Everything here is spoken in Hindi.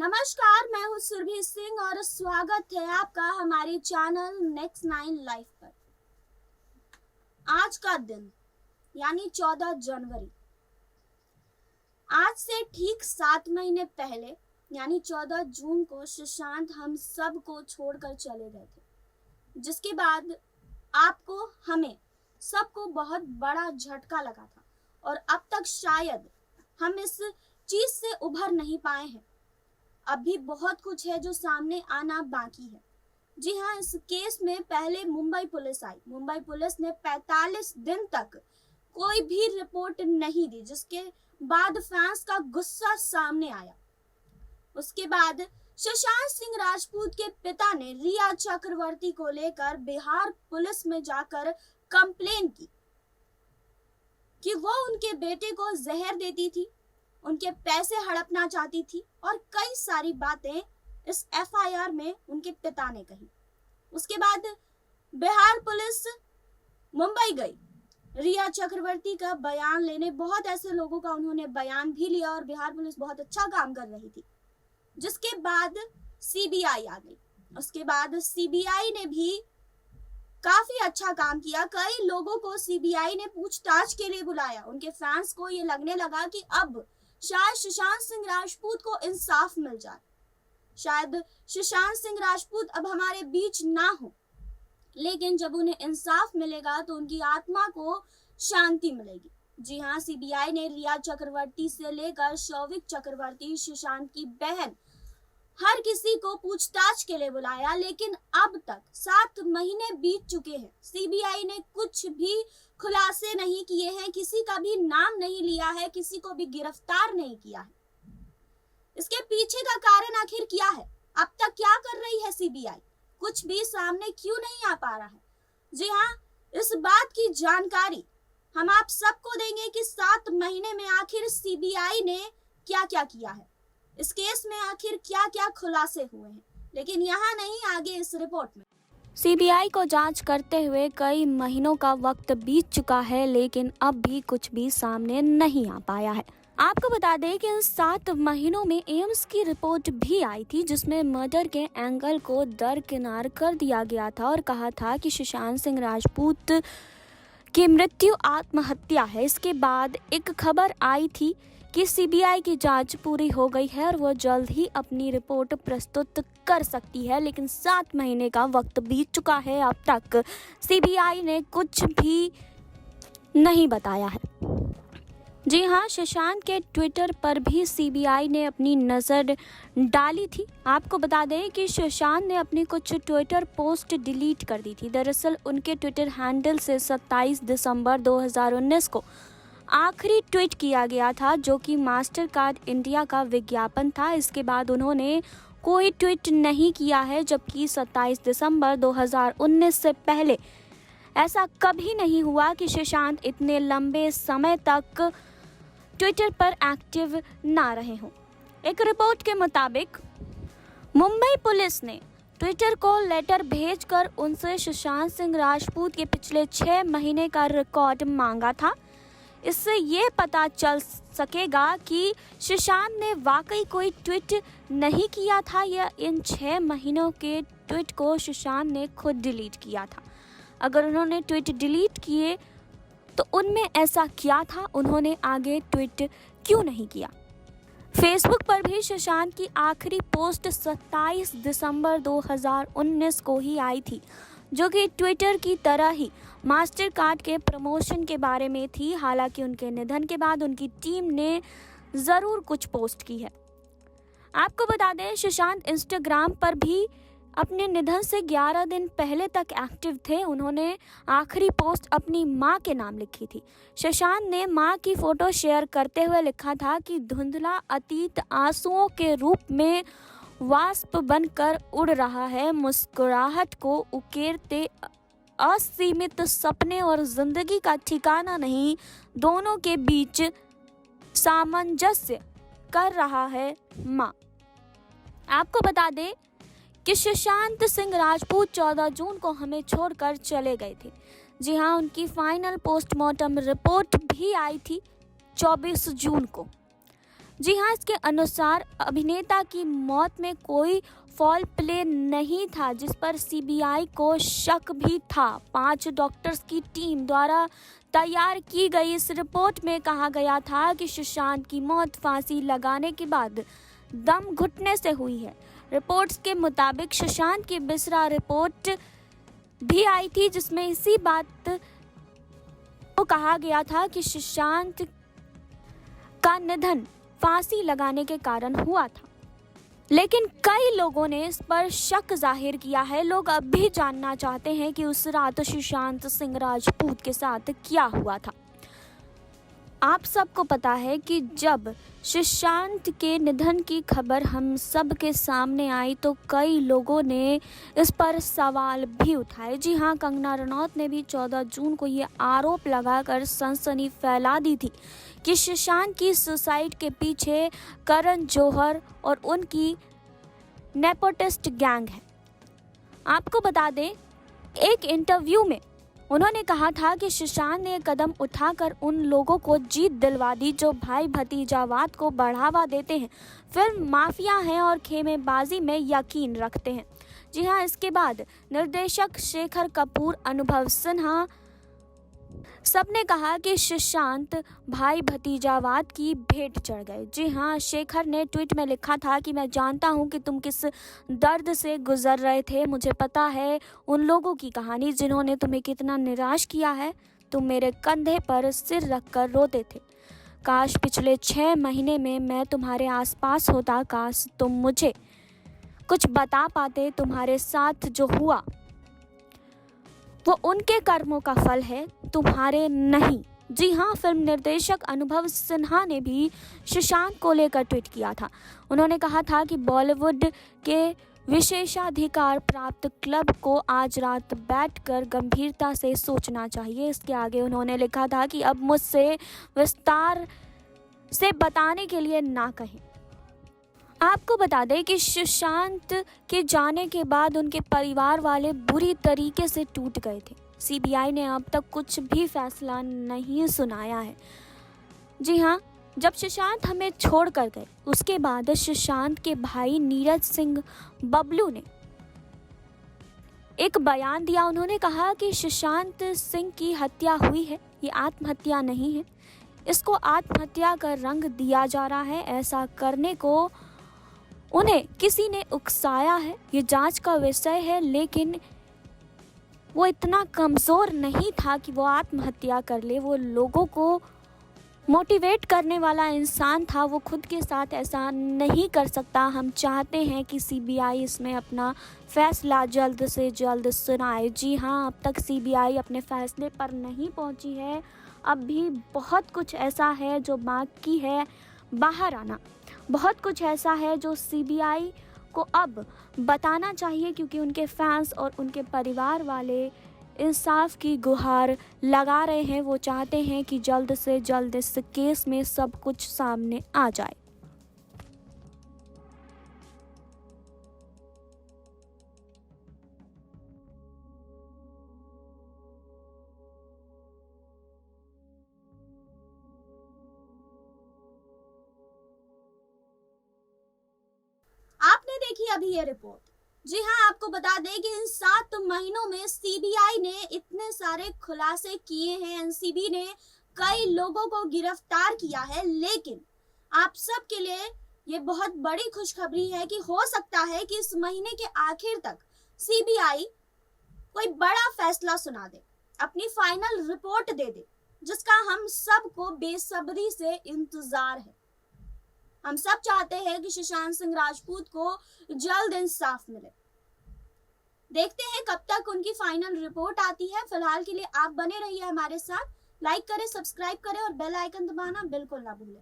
नमस्कार, मैं हूँ सुरभि सिंह और स्वागत है आपका हमारे चैनल नेक्स्ट 9 लाइफ पर। आज का दिन यानी 14 जनवरी, आज से ठीक 7 महीने पहले यानी 14 जून को सुशांत हम सब को छोड़कर चले गए थे, जिसके बाद आपको हमें सबको बहुत बड़ा झटका लगा था और अब तक शायद हम इस चीज से उभर नहीं पाए हैं। अभी बहुत कुछ है जो सामने आना बाकी है। जी हाँ, इस केस में पहले मुंबई पुलिस आई। मुंबई पुलिस ने 45 दिन तक कोई भी रिपोर्ट नहीं दी, जिसके बाद फैंस का गुस्सा सामने आया। उसके बाद सुशांत सिंह राजपूत के पिता ने रिया चक्रवर्ती को लेकर बिहार पुलिस में जाकर कंप्लेन की कि वो उनके बेटे को जहर देती थी, उनके पैसे हड़पना चाहती थी और कई सारी बातें इस एफआईआर में उनके पिता ने कही। उसके बाद बिहार पुलिस मुंबई गई रिया चक्रवर्ती का बयान लेने। बहुत ऐसे लोगों का उन्होंने बयान भी लिया और बिहार पुलिस बहुत अच्छा काम कर रही थी। जिसके बाद सीबीआई आ गई। उसके बाद सीबीआई ने भी काफी अच्छा काम किया। कई लोगों को सीबीआई ने पूछताछ के लिए बुलाया। उनके फैंस को ये लगने लगा कि अब शायद सुशांत सिंह राजपूत को इंसाफ मिल जाए, शायद सुशांत सिंह राजपूत अब हमारे बीच ना हो। लेकिन जब उन्हें इंसाफ मिलेगा तो उनकी आत्मा को शांति मिलेगी। जी हाँ, सीबीआई ने रिया चक्रवर्ती से लेकर शौविक चक्रवर्ती, सुशांत की बहन, हर किसी को पूछताछ के लिए बुलाया। लेकिन अब तक 7 महीने बीत चुके हैं। सीबीआई ने कुछ भी खुलासे नहीं किए हैं, किसी का भी नाम नहीं लिया है, किसी को भी गिरफ्तार नहीं किया है। इसके पीछे का कारण आखिर क्या है? अब तक क्या कर रही है सीबीआई? कुछ भी सामने क्यों नहीं आ पा रहा है? जी हाँ, इस बात की जानकारी हम आप सबको देंगे कि 7 महीने में आखिर सीबीआई ने क्या क्या किया है, इस केस में आखिर क्या क्या खुलासे हुए हैं। लेकिन यहाँ नहीं, आगे इस रिपोर्ट में। सीबीआई को जांच करते हुए कई महीनों का वक्त बीत चुका है, लेकिन अब भी कुछ भी सामने नहीं आ पाया है। आपको बता दें कि इन 7 महीनों में एम्स की रिपोर्ट भी आई थी, जिसमें मर्डर के एंगल को दरकिनार कर दिया गया था और कहा था कि सुशांत सिंह राजपूत की मृत्यु आत्महत्या है। इसके बाद एक खबर आई थी कि सीबीआई की जांच पूरी हो गई है और वो जल्द ही अपनी रिपोर्ट प्रस्तुत कर सकती है। लेकिन 7 महीने का वक्त बीत चुका है, अब तक सीबीआई ने कुछ भी नहीं बताया है। जी हाँ, सुशांत के ट्विटर पर भी सीबीआई ने अपनी नज़र डाली थी। आपको बता दें कि सुशांत ने अपनी कुछ ट्विटर पोस्ट डिलीट कर दी थी। दरअसल उनके ट्विटर हैंडल से 27 दिसंबर 2019 को आखिरी ट्वीट किया गया था, जो कि मास्टर कार्ड इंडिया का विज्ञापन था। इसके बाद उन्होंने कोई ट्वीट नहीं किया है, जबकि 27 दिसंबर 2019 से पहले ऐसा कभी नहीं हुआ कि सुशांत इतने लंबे समय तक ट्विटर पर एक्टिव ना रहे हों। एक रिपोर्ट के मुताबिक मुंबई पुलिस ने ट्विटर को लेटर भेजकर उनसे सुशांत सिंह राजपूत के पिछले 6 महीने का रिकॉर्ड मांगा था। इससे ये पता चल सकेगा कि सुशांत ने वाकई कोई ट्वीट नहीं किया था या इन 6 महीनों के ट्वीट को सुशांत ने खुद डिलीट किया था। अगर उन्होंने ट्वीट डिलीट किए तो उनमें ऐसा क्या था, उन्होंने आगे ट्वीट क्यों नहीं किया? फेसबुक पर भी सुशांत की आखिरी पोस्ट 27 दिसंबर 2019 को ही आई थी, जो कि ट्विटर की तरह ही मास्टर कार्ड के प्रमोशन के बारे में थी। हालांकि उनके निधन के बाद उनकी टीम ने ज़रूर कुछ पोस्ट की है। आपको बता दें, सुशांत इंस्टाग्राम पर भी अपने निधन से 11 दिन पहले तक एक्टिव थे। उन्होंने आखिरी पोस्ट अपनी मां के नाम लिखी थी। सुशांत ने मां की फ़ोटो शेयर करते हुए लिखा था कि धुंधला अतीत आंसुओं के रूप में वाष्प बनकर उड़ रहा है, मुस्कुराहट को उकेरते असीमित सपने और जिंदगी का ठिकाना नहीं, दोनों के बीच सामंजस्य कर रहा है माँ। आपको बता दें कि सुशांत सिंह राजपूत 14 जून को हमें छोड़कर चले गए थे। जी हाँ, उनकी फाइनल पोस्टमार्टम रिपोर्ट भी आई थी 24 जून को। जी हाँ, इसके अनुसार अभिनेता की मौत में कोई फॉल प्ले नहीं था, जिस पर सीबीआई को शक भी था। 5 डॉक्टर्स की टीम द्वारा तैयार की गई इस रिपोर्ट में कहा गया था कि सुशांत की मौत फांसी लगाने के बाद दम घुटने से हुई है। रिपोर्ट्स के मुताबिक सुशांत की बिसरा रिपोर्ट भी आई थी, जिसमें इसी बात को कहा गया था कि सुशांत का निधन फांसी लगाने के कारण हुआ था। लेकिन कई लोगों ने इस पर शक जाहिर किया है। लोग अब भी जानना चाहते हैं कि उस रात सुशांत सिंह राजपूत के साथ क्या हुआ था। आप सबको पता है कि जब सुशांत के निधन की खबर हम सब के सामने आई तो कई लोगों ने इस पर सवाल भी उठाए। जी हाँ, कंगना रनौत ने भी 14 जून को ये आरोप लगाकर सनसनी फैला दी थी कि सुशांत की सुसाइड के पीछे करण जौहर और उनकी नेपोटिस्ट गैंग है। आपको बता दें, एक इंटरव्यू में उन्होंने कहा था कि सुशांत ने कदम उठाकर उन लोगों को जीत दिलवा दी जो भाई भतीजावाद को बढ़ावा देते हैं, फिल्म माफिया हैं और खेमेबाजी में यकीन रखते हैं। जी हाँ, इसके बाद निर्देशक शेखर कपूर, अनुभव सिन्हा सबने कहा कि सुशांत भाई भतीजावाद की भेंट चढ़ गए। जी हाँ, शेखर ने ट्वीट में लिखा था कि मैं जानता हूँ कि तुम किस दर्द से गुजर रहे थे। मुझे पता है उन लोगों की कहानी जिन्होंने तुम्हें कितना निराश किया है। तुम मेरे कंधे पर सिर रखकर रोते थे। काश पिछले 6 महीने में मैं तुम्हारे आसपास होता। काश तुम मुझे कुछ बता पाते। तुम्हारे साथ जो हुआ वो उनके कर्मों का फल है, तुम्हारे नहीं। जी हाँ, फिल्म निर्देशक अनुभव सिन्हा ने भी सुशांत को लेकर ट्वीट किया था। उन्होंने कहा था कि बॉलीवुड के विशेषाधिकार प्राप्त क्लब को आज रात बैठकर गंभीरता से सोचना चाहिए। इसके आगे उन्होंने लिखा था कि अब मुझसे विस्तार से बताने के लिए ना कहें। आपको बता दें कि सुशांत के जाने के बाद उनके परिवार वाले बुरी तरीके से टूट गए थे। सीबीआई ने अब तक कुछ भी फैसला नहीं सुनाया है। जी हाँ, जब सुशांत हमें छोड़कर गए उसके बाद सुशांत के भाई नीरज सिंह बबलू ने एक बयान दिया। उन्होंने कहा कि सुशांत सिंह की हत्या हुई है, ये आत्महत्या नहीं है। इसको आत्महत्या का रंग दिया जा रहा है। ऐसा करने को उन्हें किसी ने उकसाया है, ये जांच का विषय है। लेकिन वो इतना कमज़ोर नहीं था कि वो आत्महत्या कर ले। वो लोगों को मोटिवेट करने वाला इंसान था। वो खुद के साथ ऐसा नहीं कर सकता। हम चाहते हैं कि सीबीआई इसमें अपना फैसला जल्द से जल्द सुनाए। जी हाँ, अब तक सीबीआई अपने फैसले पर नहीं पहुंची है। अब भी बहुत कुछ ऐसा है जो बाकी है बाहर आना। बहुत कुछ ऐसा है जो सीबीआई को अब बताना चाहिए, क्योंकि उनके फैंस और उनके परिवार वाले इंसाफ की गुहार लगा रहे हैं। वो चाहते हैं कि जल्द से जल्द इस केस में सब कुछ सामने आ जाए। आपने देखी अभी ये रिपोर्ट। जी हाँ, आपको बता दें कि इन 7 महीनों में सीबीआई ने इतने सारे खुलासे किए हैं। एनसीबी ने कई लोगों को गिरफ्तार किया है। लेकिन आप सब के लिए ये बहुत बड़ी खुशखबरी है कि हो सकता है कि इस महीने के आखिर तक सीबीआई कोई बड़ा फैसला सुना दे, अपनी फाइनल रिपोर्ट दे दे, जिसका हम सबको बेसब्री से इंतजार है। हम सब चाहते हैं कि सुशांत सिंह राजपूत को जल्द इंसाफ मिले। देखते हैं कब तक उनकी फाइनल रिपोर्ट आती है। फिलहाल के लिए आप बने रहिए हमारे साथ। लाइक करें, सब्सक्राइब करें और बेल आइकन दबाना बिल्कुल ना भूलें।